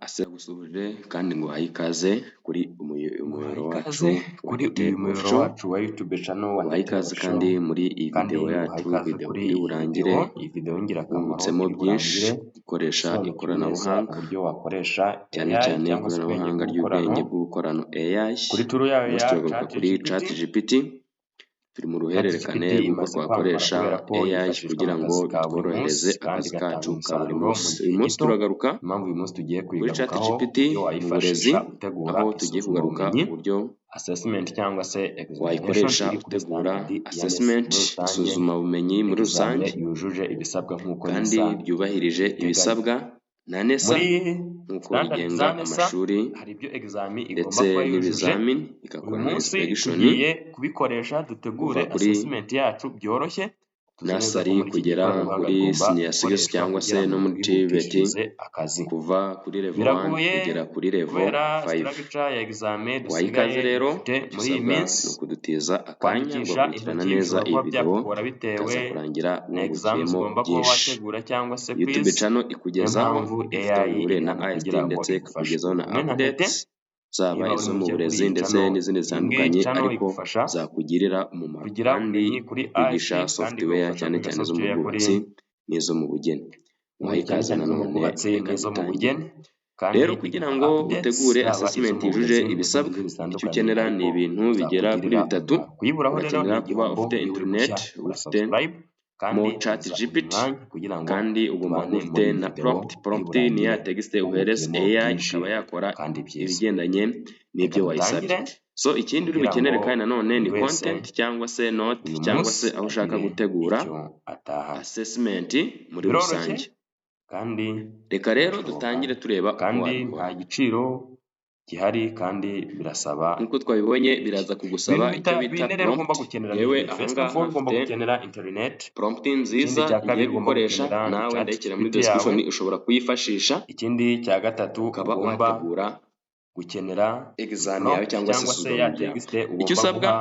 Gusuhuje kandi ngo uhaye ikaze kuri umuyoboro wacu wa kuri uyu muyoboro Official. wacu wa YouTube channel wa Uhaye ikaze kandi muri iyi video yacu, video iri burangire wungutsemo byinshi gukoresha ikoranabuhanga, uburyo wakoresha cyane cyane ikoranabuhanga ry'ubwenge bwo gukorana AI. kuri turu yawe ya turagaruka kuri ChatGPT. Turi mu ruhererekane rw'uko twakoresha AI kugira ngo bitworohereze akazi kacu ka buri munsi. Uyu munsi turagaruka kuri ChatGPT mu burezi, aho tugiye kugaruka uburyo assessment cyangwa se wayikoresha utegura assessment, isuzumabumenyi muri rusange yujuje ibisabwa nk'uko kandi byubahirije ibisabwa na NESA nk'uko bigenga amashuri ndetse n'ibizamini, igakora na inspection kubikoresha dutegure assessment yacu byoroshye, nasari kugera kuri senior 6 cyangwa se no muri TVET, kuva kuri level 1 kugera kuri level 5. Wayikaze rero muri iyi minsi no kudutiza akanya ngo gukurikirana neza iyi video kaza kurangira wungukiyemo byinshi. YouTube channel ikugezaho ibitangure na IST ndetse kugezaho na updates zaba izo mu burezi ndetse n'izindi zitandukanye, ariko zakugirira umumaro kandi kwigisha software cyane cyane zo mu bwubatsi n'izo mu bugeni. Muhaye ikaze nanone n'izo mu bugeni. Rero kugira ngo utegure assessment yujuje ibisabwa, icyo ukenera ni ibintu bigera kuri bitatu. Urakenera kuba ufite internet, ufite mo ChatGPT, kandi ugomba kuba ufite na prompt ni ya text uhereza AI ikaba yakora ibigendanye n'ibyo wayisabye. So ikindi uri bukenere kandi nanone ni content cyangwa se note cyangwa se aho ushaka gutegura assessment muri rusange. Reka rero dutangire tureba kandi nta giciro gihari kandi birasaba nkuko twabibonye, biraza kugusaba icyo bita prompt. Yewe ahangaha ugomba gukenera internet, prompt nziza igiye gukoresha nawe ndekera muri description, ushobora kuyifashisha. Ikindi cya gatatu ukaba wategura gukenera exam yawe cyangwa se isuzumabumenyi. Icyo usabwa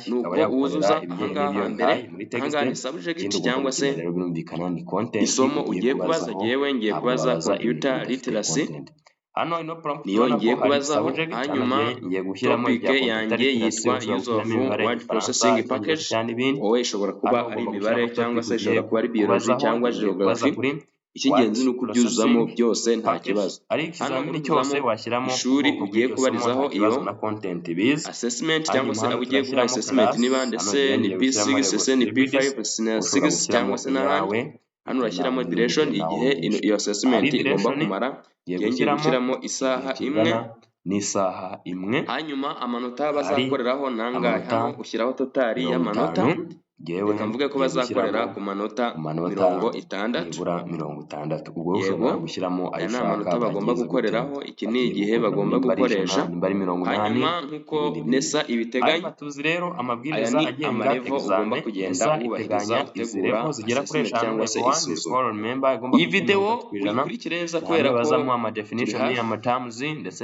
ni uko wuzuza ahangaha mbere, ahangaha ni subject cyangwa se isomo ugiye kubaza. Yewe ngiye kubaza computer literacy, niyo ngiye kubazaho. Hanyuma topic yanjye yitwa use of word processing package. Wowe ishobora kuba ari imibare cyangwa se ishobora kuba ari biology cyangwa geography. Icy'ingenzi ni uko ubyuzuzamo byose nta kibazo. Hano cyose washyiramo ishuri ugiye kubarizaho iyo assessment cyangwa se abo ugiye gukora assessment, niba ndetse ni P6 se ni P5 6 cyangwa se n'ahandi. Hano urashyiramo duration, igihe iyo assessment igomba kumara. Yongeye gushyiramo isaha imwe n'isaha imwe. Hanyuma amanota bazakoreraho nangahe, hano ushyiraho totali y'amanota. Reka mvuge ko bazakorera ku manota 60. Ubwo ushobora gushyiramo aya ni amanota bagomba gukoreraho, iki ni igihe bagomba gukoresha. Hanyuma nk'uko NESA ibiteganya, aya ni amarevo ugomba kugenda wubahiriza utegura assessment cyangwa se isuzuma. Iyi video uyikurikire neza kubera ko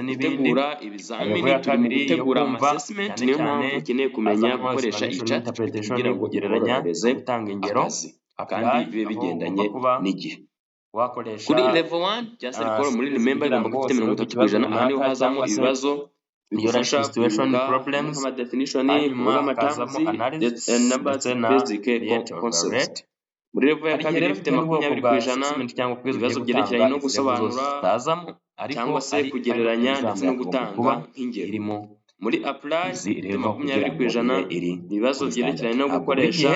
gutegura ibizamini, turi mu gutegura assessment. Niyo mpamvu ukeneye kumenya gukoresha iyi ChatGPT kugira ngo borohereze akazi kandi bibe bigendanye n'igihe. Kuri level 1 just recall muri remember igomba kuba ifite 30%. Aha niho hazamo ibibazo bigufasha kuvuga ama definition, kuvuga amaterms and numbers, basic concepts. Muri level ya kabiri ifite 20%, ibibazo byerekeranye no gusobanura cyangwa se kugereranya ndetse no gutanga ingero. Muri apply 20%, ibibazo byerekeranye no gukoresha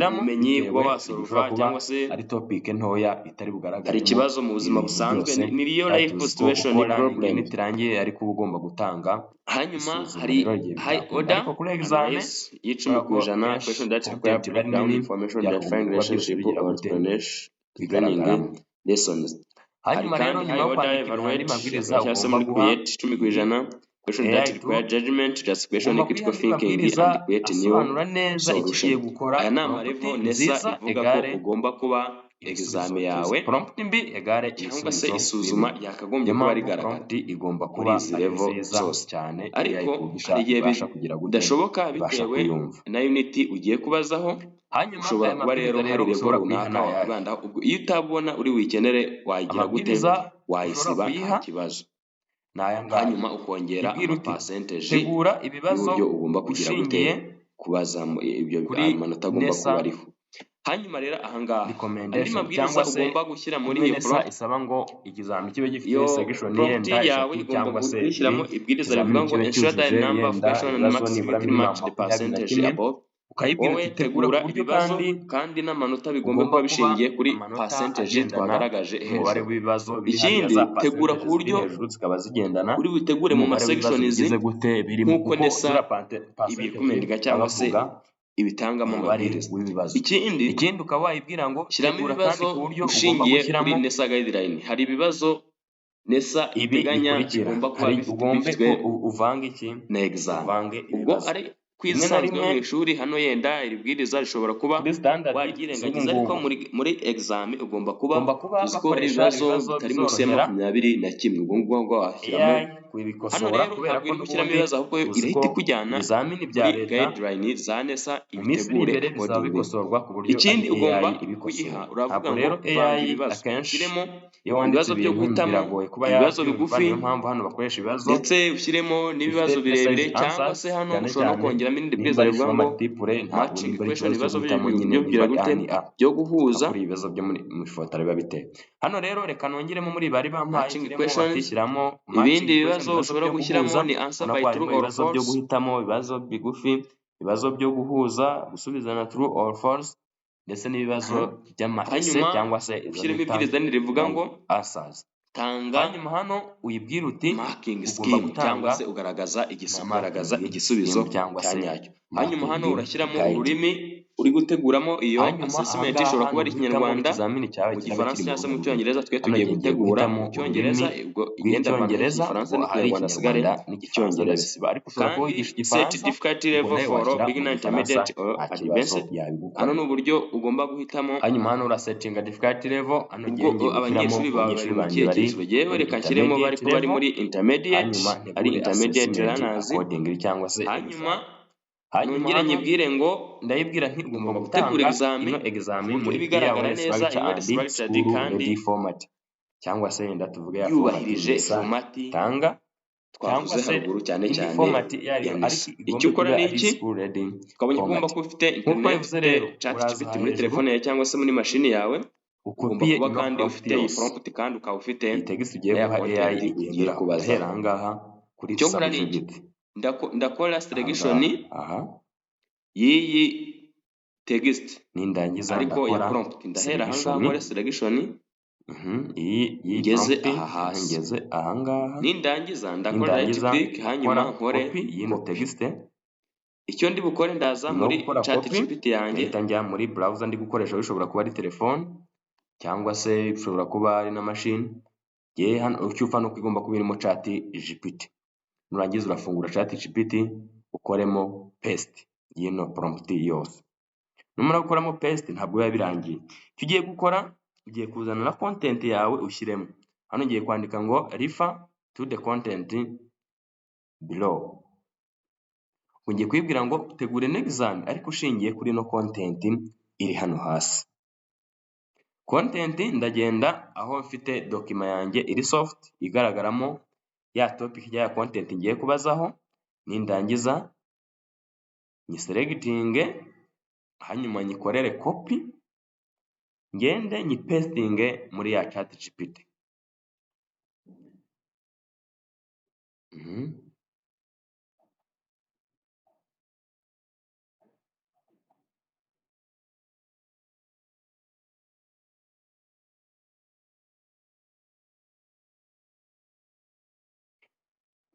ubumenyi kuba wasolva cyangwa se ari topic ntoya itari bugaragara. Hari ikibazo mu buzima busanzwe, ni real life situation problem itirangiye ariko ugomba gutanga. Hanyuma hari high order y'10%, question that require breakdown information that find relationship or explanation planning lessons. Hanyuma rero high order evaluate cyangwa se muri create 10%, question that require judgment, justification, critical thinking and create new solution. Aya ni amarevo NESA ivuga ko ugomba kuba examen yawe prompt mbi egare cyangwa se isuzuma ryakagombye kuba rigaragara prompt igomba muri kuba izi level zose cyane ariko hari igihe bidashoboka bitewe na unity ugiye kubazaho. hanyuma ushobora kuba rero hari level runaka wakwibandaho, ubwo iyo utabona uri wikenere wayigira gute, wayisiba nta kibazo, hanyuma ukongera amapercentage y'uburyo ugomba kugira gute kubaza ibyo amanota agomba kuba ariho. hanyuma rero ahangaha andi mabwiriza ugomba gushyira muri iyo prompt isaba ngo ikizami kibe gifite section prompt yawe igomba gushyiramo ibwiriza rivuga ngo ensure that the number of questions and marks will match the percentage above. wowe tegura ibibazo kandi n'amanota bigomba kuba bishingiye kuri percentage twagaragaje hejuru. ikindi tegura ku buryo uri butegure mu masections nk'uko nesa ibikumendiga cyangwa se ibitangamo amabwiriza. ikindi ukaba wayibwira ngo shyiramo ibibazo ushingiye kuri nesa guideline. hari ibibazo nesa iteganya bigomba kuba bifite uvanga iki na exam. ubwo ari kwisanzwe mu ishuri hano yenda iri bwiriza rishobora kuba wagirengagiza, ariko muri exam ugomba kuba uzikora ibibazo bitari munsi ya 21. ubwo ngubwo washyiramo hano rero ntabwo uri gushyiramo ibibazo ahubwo irahita ikujyana muri guideline za nesa ibitegure accordingly. ikindi ugomba kuyiha uravuga ngo vanga ibibazo ushyiremo ibibazo byo guhitamo, ibibazo bigufi ndetse ushyiremo n'ibibazo birebire, cyangwa se hano ushobora no kongeramo irindi bwiza rivuga ngo matching question, ibibazo byo guhuza ibibazo byo muri foto biba biteye. hano rero reka nongeremo muri bari bampaye bashyiramo ibindi bibazo ushobora gushyiramo ni answer by true or false, byo guhitamo, ibibazo bigufi, ibibazo byo guhuza, gusubiza na true or false, ndetse n'ibibazo by'amahese cyangwa se ushyiremo ibwiriza rivuga ngo answers. hanyuma hano uyibwira uti marking scheme cyangwa se ugaragaza igisubizo cyangwa se nyacyo. hanyuma hano urashyiramo ururimi uri guteguramo iyo assessment. ishobora kuba ari Ikinyarwanda, mu Gifaransa cyangwa se mu Cyongereza. twe tugiye gutegura mu Cyongereza, ubwo igenda mu Gifaransa n'Ikinyarwanda asigare Icyongereza. kandi set difficulty level for beginner, intermediate or advanced. hano ni uburyo ugomba guhitamo. hanyuma hano urasetinga difficulty level. ubwo abanyeshuri bawe bari mu kihe cyiciro? yewe reka nshyiremo bari kuba bari muri intermediate, ari intermediate learners. hanyuma nongere nyibwire ngo ndayibwira nti ugomba gutegura examen muri bigaragara neza imwe structured kandi format, cyangwa se nda tuvuge yubahirije format tanga twavuze haruguru cyane icyo ukora ni iki? twabonye ugomba kuba ufite internet, ChatGPT muri telefone yawe cyangwa se muri mashini yawe. ugomba kuba kandi ufite iyi prompt kandi ukaba ufite text ugiye guha AI igiye kubaza ahangaha kuri subject. ndakora selection y'iyi text nindangiza ariko ya prompt ndahera ahangaha muri selection ngeze ahangaha. nindangiza ndakora right click, hanyuma nkore yino text. icyo ndi bukore ndaza muri ChatGPT yanjye, njya muri browser ndi gukoresha, bishobora kuba ari telefone cyangwa se bishobora kuba ari na machine. hano ucyufa no kwigomba kuba irimo ChatGPT. nurangiza urafungura ChatGPT ukoremo paste yino prompt yose. numara gukoramo paste ntabwo biba birangiye. icyo ugiye gukora, ugiye kuzana na content yawe ushyiremo. hano ugiye kwandika ngo refer to the content below. ugiye kwibwira ngo tegure an exam ariko ushingiye kuri no content iri hano hasi. content ndagenda aho mfite document yanjye iri soft igaragaramo ya topic ya content ngiye kubazaho. nindangiza nyiselectinge, hanyuma nyikorere copy, ngende nyipestinge muri ya ChatGPT.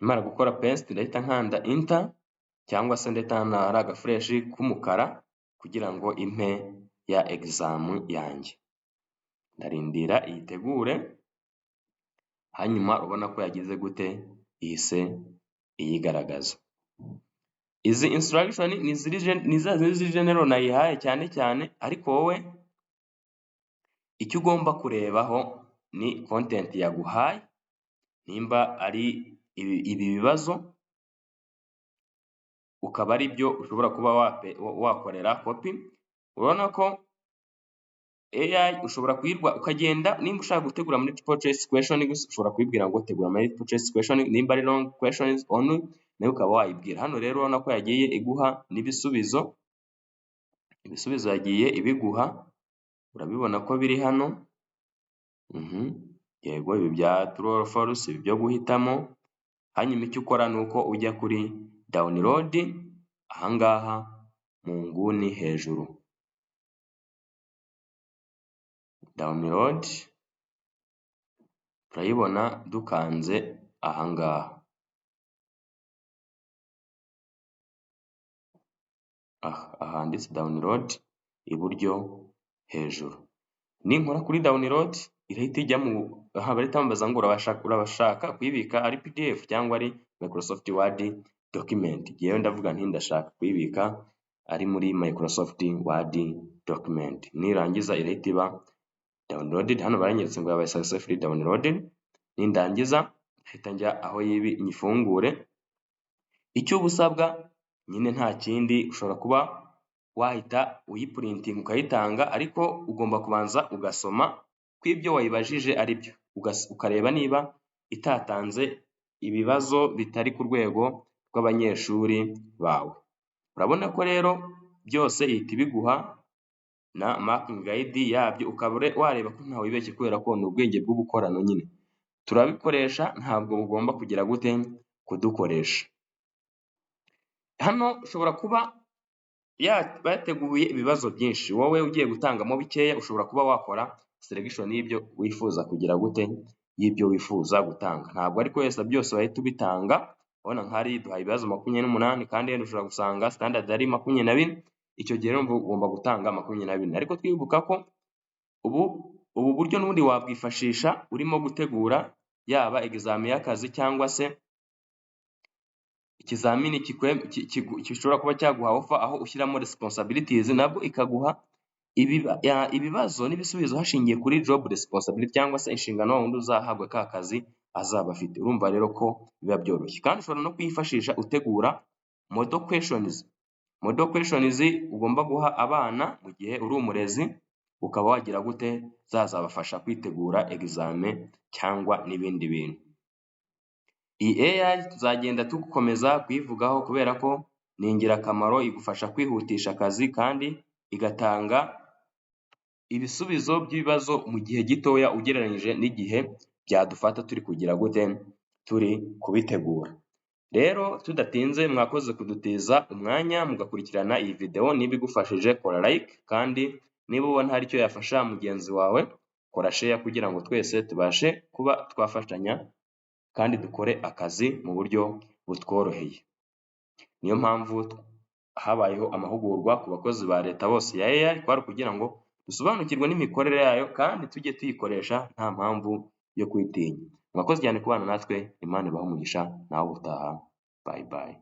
Nimara gukora paste ndahita nkanda enter, cyangwa se ndahita ari agafresh k'umukara kugira ngo impe ya exam yanjye. ndarindira iyitegure, hanyuma ubona ko yagize gute, ihise iyigaragaza. izi instruction ni za general nayihaye cyane, ariko wowe icyo ugomba kurebaho ni content yaguhaye, nimba ari ibi bibazo ukaba ari byo ushobora kuba wakorera copy. Urabona ko AI ushobora kuyirwa ukagenda, nimba ushaka gutegura multiple choice question gusa ushobora kuyibwira ngo tegura multiple choice question, nimba ari long questions only nayo ukaba wayibwira. Hano rero urabona ko yagiye iguha n'ibisubizo, ibisubizo yagiye ibiguha, urabibona ko biri hano. Yego, ibi bya true or false, ibi byo guhitamo. Hanyuma icyo ukora ni uko ujya kuri download ahangaha mu nguni hejuru, download turayibona dukanze ahangaha, ahanditse download iburyo hejuru. Ninkora kuri download irahita ijya mu barahita bambaza ngo urabashaka kuyibika ari PDF cyangwa ari Microsoft Word document. Yewe ndavuga nti ndashaka kuyibika ari muri Microsoft Word document. Nirangiza irahita iba downloaded. Hano baranyeretse ngo yabaye successfully downloaded. Nindangiza hita njya aho nyifungure. Icyo ubusabwa nyine nta kindi, ushobora kuba wahita uyiprinting ukayitanga, ariko ugomba kubanza ugasoma ko ibyo wayibajije ari byo, ukareba niba itatanze ibibazo bitari ku rwego rw'abanyeshuri bawe. Urabona ko rero byose ihita ibiguha na marking guide yabyo, ukaba wareba ko ntawe wibeshye kubera ko ni ubwenge bw'ubukorano nyine. Turabikoresha, ntabwo ugomba kugira gute kudukoresha. Hano ushobora kuba bateguye ibibazo byinshi, wowe ugiye gutangamo bikeya ushobora kuba wakora selection y'ibyo wifuza kugira gute, y'ibyo wifuza gutanga. Ntabwo ariko wese byose wahita ubitanga. Urabona nk'ari duhaye ibibazo 28 kandi yenda ushobora gusanga standard ari 22. Icyo gihe rero ugomba gutanga 22, ariko twibuka ko ubu buryo n'ubundi wabwifashisha urimo gutegura yaba examen y'akazi cyangwa se ikizamini gishobora kuba cyaguha offer aho ushyiramo responsibilities, nabwo ikaguha ibibazo n'ibisubizo hashingiye kuri job responsibility cyangwa se inshingano wundi uzahabwa ka kazi azaba afite. Urumva rero ko biba byoroshye, kandi ushobora no kuyifashisha utegura model questions. Model questions ugomba guha abana mu gihe uri umurezi, ukaba wagira gute zazabafasha kwitegura examen cyangwa n'ibindi bintu. Iyi AI tuzagenda tugukomeza kuyivugaho kubera ko ni ingirakamaro, igufasha kwihutisha akazi kandi igatanga ibisubizo by'ibibazo mu gihe gitoya ugereranyije n'igihe byadufata turi kugira gute, turi kubitegura. Rero tudatinze, mwakoze kudutiza umwanya mugakurikirana iyi video. Niba igufashije kora like, kandi niba ubona hari icyo yafasha mugenzi wawe kora share kugira ngo twese tubashe kuba twafashanya kandi dukore akazi mu buryo butworoheye. Niyo mpamvu habayeho amahugurwa ku bakozi ba leta bose ya AI, kwari kugira ngo dusobanukirwe n'imikorere yayo kandi tujye tuyikoresha nta mpamvu yo kwitinya. Mwakoze cyane kubana natwe, Imana ibahe umugisha, nawe utaha. Bye bye.